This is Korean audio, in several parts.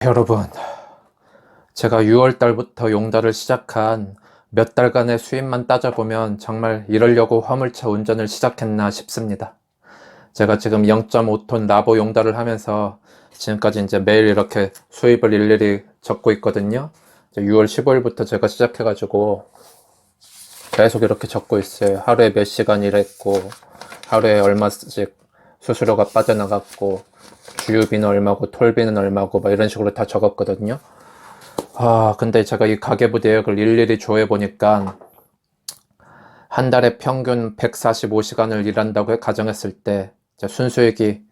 여러분, 제가 6월 달부터 용달을 시작한 몇 달간의 수입만 따져보면 정말 이러려고 화물차 운전을 시작했나 싶습니다. 제가 지금 0.5톤 라보 용달을 하면서 지금까지 이제 매일 이렇게 수입을 일일이 적고 있거든요. 6월 15일부터 제가 시작해가지고 계속 이렇게 적고 있어요. 하루에 몇 시간 일했고, 하루에 얼마씩 수수료가 빠져나갔고, 주유비는 얼마고, 톨비는 얼마고, 막 이런 식으로 다 적었거든요. 근데 제가 이 가계부 내역을 일일이 조회해보니까 한 달에 평균 145시간을 일한다고 가정했을 때 순수익이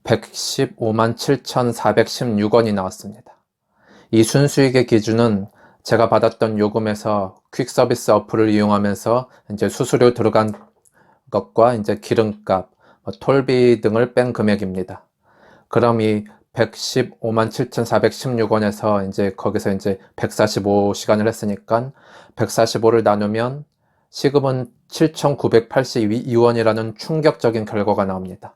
115만 7,416원이 나왔습니다. 이 순수익의 기준은 제가 받았던 요금에서 퀵 서비스 어플을 이용하면서 이제 수수료 들어간 것과 이제 기름값, 톨비 등을 뺀 금액입니다. 그럼 이 115만 7,416원에서 이제 거기서 이제 145시간을 했으니까 145를 나누면 시급은 7,982원이라는 충격적인 결과가 나옵니다.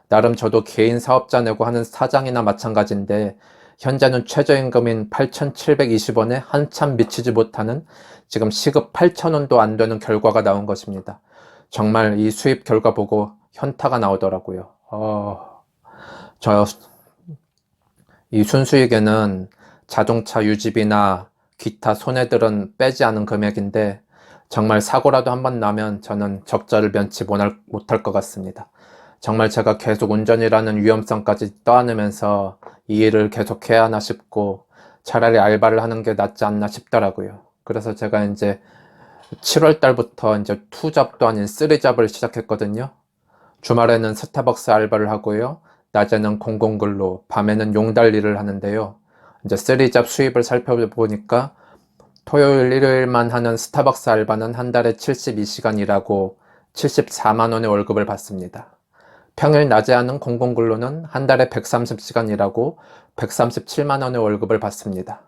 나름 저도 개인 사업자 내고 하는 사장이나 마찬가지인데 현재는 최저임금인 8,720원에 한참 미치지 못하는 지금 시급 8,000원도 안 되는 결과가 나온 것입니다. 정말 이 수입 결과 보고 현타가 나오더라고요. 이 순수익에는 자동차 유지비나 기타 손해들은 빼지 않은 금액인데 정말 사고라도 한번 나면 저는 적자를 면치 못할 것 같습니다. 정말 제가 계속 운전이라는 위험성까지 떠안으면서 이 일을 계속 해야 하나 싶고 차라리 알바를 하는 게 낫지 않나 싶더라고요. 그래서 제가 이제 7월 달부터 이제 2잡도 아닌 3잡을 시작했거든요. 주말에는 스타벅스 알바를 하고요. 낮에는 공공근로, 밤에는 용달 일을 하는데요. 이제 3잡 수입을 살펴보니까 토요일, 일요일만 하는 스타벅스 알바는 한 달에 72시간 일하고 74만 원의 월급을 받습니다. 평일 낮에 하는 공공근로는 한 달에 130시간 일하고 137만 원의 월급을 받습니다.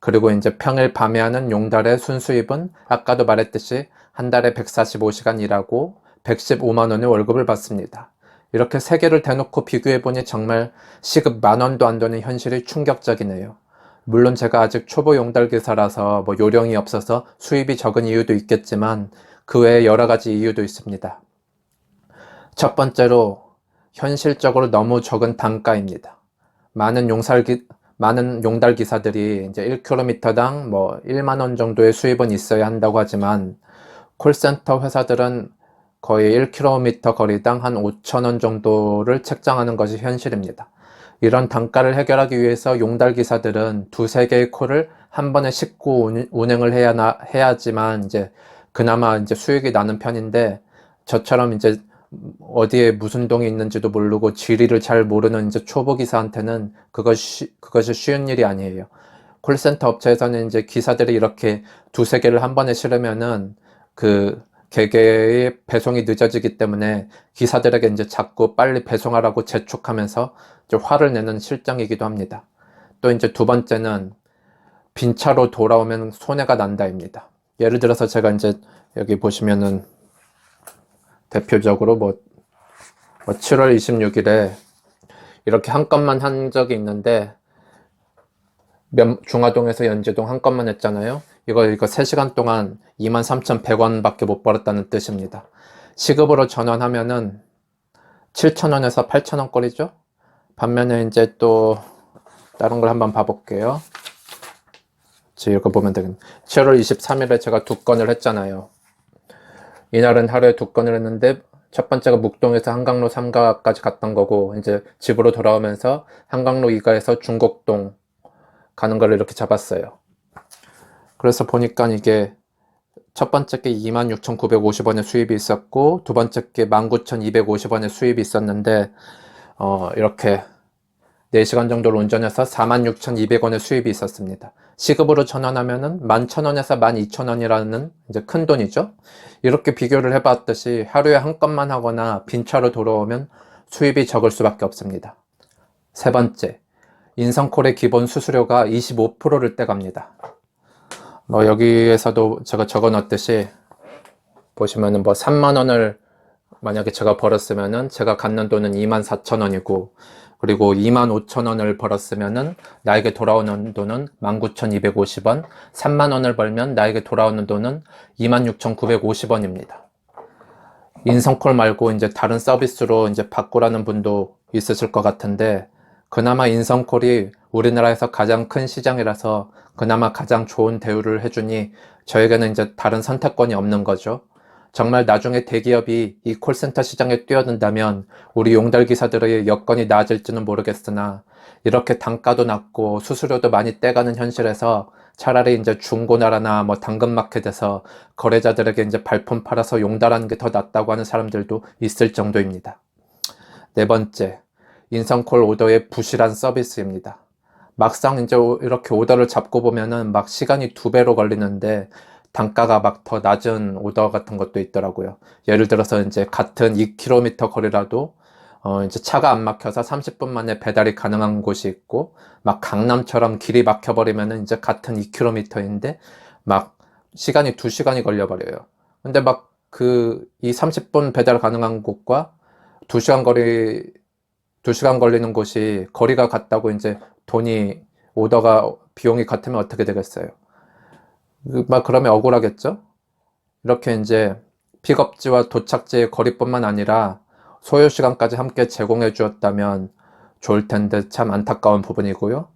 그리고 이제 평일 밤에 하는 용달의 순수입은 아까도 말했듯이 한 달에 145시간 일하고 115만 원의 월급을 받습니다. 이렇게 세 개를 대놓고 비교해보니 정말 시급 10,000원도 안 되는 현실이 충격적이네요. 물론 제가 아직 초보 용달 기사라서 요령이 없어서 수입이 적은 이유도 있겠지만 그 외에 여러 가지 이유도 있습니다. 첫 번째로 현실적으로 너무 적은 단가입니다. 많은 용달 기사들이 이제 1km당 1만 원 정도의 수입은 있어야 한다고 하지만 콜센터 회사들은 거의 1km 거리당 한 5,000원 정도를 책정하는 것이 현실입니다. 이런 단가를 해결하기 위해서 용달 기사들은 두세 개의 콜을 한 번에 싣고 운행을 해야지만 이제 그나마 이제 수익이 나는 편인데 저처럼 이제 어디에 무슨 동이 있는지도 모르고 지리를 잘 모르는 이제 초보 기사한테는 그것이 쉬운 일이 아니에요. 콜센터 업체에서는 이제 기사들이 이렇게 두세 개를 한 번에 실으면은 그 개개의 배송이 늦어지기 때문에 기사들에게 이제 자꾸 빨리 배송하라고 재촉하면서 이제 화를 내는 실정이기도 합니다. 또 이제 두 번째는 빈차로 돌아오면 손해가 난다입니다. 예를 들어서 제가 이제 여기 보시면은 대표적으로 7월 26일에 이렇게 한 건만 한 적이 있는데 중화동에서 연제동 한 건만 했잖아요. 이거 3시간 동안 23,100원 밖에 못 벌었다는 뜻입니다. 시급으로 전환하면은 7,000원에서 8,000원 거리죠. 반면에 이제 또 다른 걸 한번 봐볼게요. 이거 보면 되겠네. 7월 23일에 제가 2건을 했잖아요. 이날은 하루에 2건을 했는데 첫 번째가 묵동에서 한강로 3가까지 갔던 거고 이제 집으로 돌아오면서 한강로 2가에서 중곡동 가는 걸 이렇게 잡았어요. 그래서 보니까 이게 첫 번째 게 26,950원의 수입이 있었고 두 번째 게 19,250원의 수입이 있었는데 이렇게 4시간 정도를 운전해서 46,200원의 수입이 있었습니다. 시급으로 전환하면은 11,000원에서 12,000원이라는 이제 큰 돈이죠. 이렇게 비교를 해봤듯이 하루에 한 건만 하거나 빈차로 돌아오면 수입이 적을 수밖에 없습니다. 세 번째, 인성콜의 기본 수수료가 25%를 떼갑니다. 여기에서도 제가 적어 놨듯이 보시면은 3만 원을 만약에 제가 벌었으면은 제가 갖는 돈은 24,000원이고 그리고 25,000원을 벌었으면은 나에게 돌아오는 돈은 19,250원, 30,000원을 벌면 나에게 돌아오는 돈은 26,950원입니다. 인성콜 말고 이제 다른 서비스로 이제 바꾸라는 분도 있으실 것 같은데, 그나마 인성콜이 우리나라에서 가장 큰 시장이라서 그나마 가장 좋은 대우를 해주니 저에게는 이제 다른 선택권이 없는 거죠. 정말 나중에 대기업이 이 콜센터 시장에 뛰어든다면 우리 용달 기사들의 여건이 나아질지는 모르겠으나, 이렇게 단가도 낮고 수수료도 많이 떼가는 현실에서 차라리 이제 중고나라나 뭐 당근마켓에서 거래자들에게 이제 발품 팔아서 용달하는 게 더 낫다고 하는 사람들도 있을 정도입니다. 네 번째, 인성콜 오더의 부실한 서비스입니다. 막상 이제 이렇게 오더를 잡고 보면은 막 시간이 2배로 걸리는데 단가가 막 더 낮은 오더 같은 것도 있더라고요. 예를 들어서 이제 같은 2km 거리라도 이제 차가 안 막혀서 30분 만에 배달이 가능한 곳이 있고, 막 강남처럼 길이 막혀버리면은 이제 같은 2km인데 막 시간이 2시간이 걸려버려요. 근데 막 이 30분 배달 가능한 곳과 2시간 거리, 2시간 걸리는 곳이 거리가 같다고 이제 오더가 비용이 같으면 어떻게 되겠어요? 막 그러면 억울하겠죠? 이렇게 이제 픽업지와 도착지의 거리뿐만 아니라 소요 시간까지 함께 제공해 주었다면 좋을 텐데 참 안타까운 부분이고요.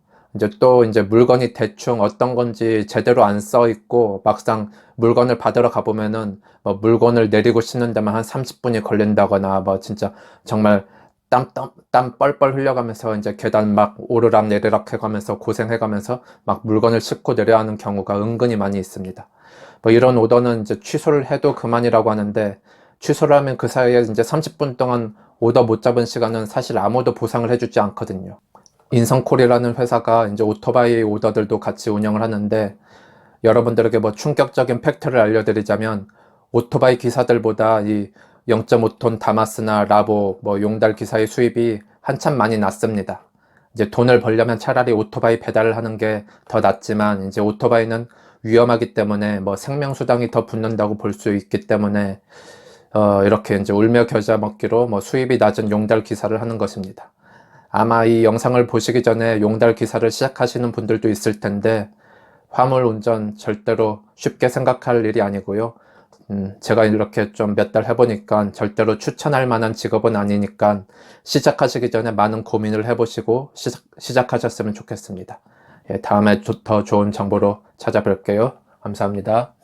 이제 물건이 대충 어떤 건지 제대로 안 써 있고 막상 물건을 받으러 가보면은 뭐 물건을 내리고 싣는 데만 한 30분이 걸린다거나 뭐 진짜 정말 땀 뻘뻘 흘려가면서 이제 계단 막 오르락 내리락 해가면서 고생해가면서 막 물건을 싣고 내려야 하는 경우가 은근히 많이 있습니다. 뭐 이런 오더는 이제 취소를 해도 그만이라고 하는데, 취소를 하면 그 사이에 이제 30분 동안 오더 못 잡은 시간은 사실 아무도 보상을 해주지 않거든요. 인성콜이라는 회사가 이제 오토바이 오더들도 같이 운영을 하는데, 여러분들에게 뭐 충격적인 팩트를 알려드리자면 오토바이 기사들보다 이 0.5톤 다마스나 라보, 뭐 용달 기사의 수입이 한참 많이 낮습니다. 이제 돈을 벌려면 차라리 오토바이 배달을 하는 게 더 낫지만, 이제 오토바이는 위험하기 때문에 뭐 생명수당이 더 붙는다고 볼 수 있기 때문에 이렇게 이제 울며 겨자 먹기로 뭐 수입이 낮은 용달 기사를 하는 것입니다. 아마 이 영상을 보시기 전에 용달 기사를 시작하시는 분들도 있을 텐데, 화물 운전 절대로 쉽게 생각할 일이 아니고요. 제가 이렇게 좀 몇 달 해보니까 절대로 추천할 만한 직업은 아니니까 시작하시기 전에 많은 고민을 해보시고 시작하셨으면 좋겠습니다. 예, 다음에 더 좋은 정보로 찾아뵐게요. 감사합니다.